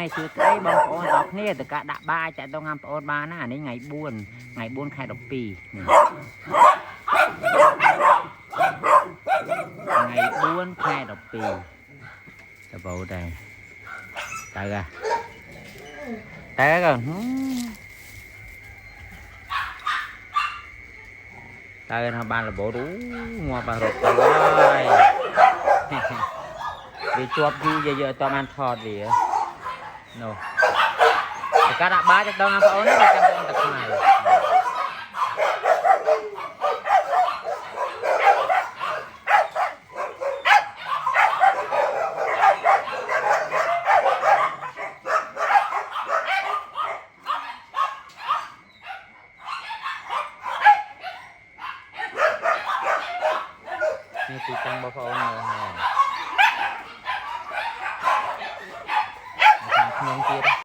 ngày xưa tới bông ôn đọc nghe từ cả đã ba chạy tao ngắm ôn ba na này ngày buồn khai đọc pì ngày buồn khai đọc pì ta bầu đây ta ra té rồi ta ra nó ban là bộ đủ mua bà rột rồi vì chuột gì giờ tao ăn thọt gì á no cả đã ba cho tao ăn phở nó là trong tập này như tụi tăng bao phở nữa hả không kia đó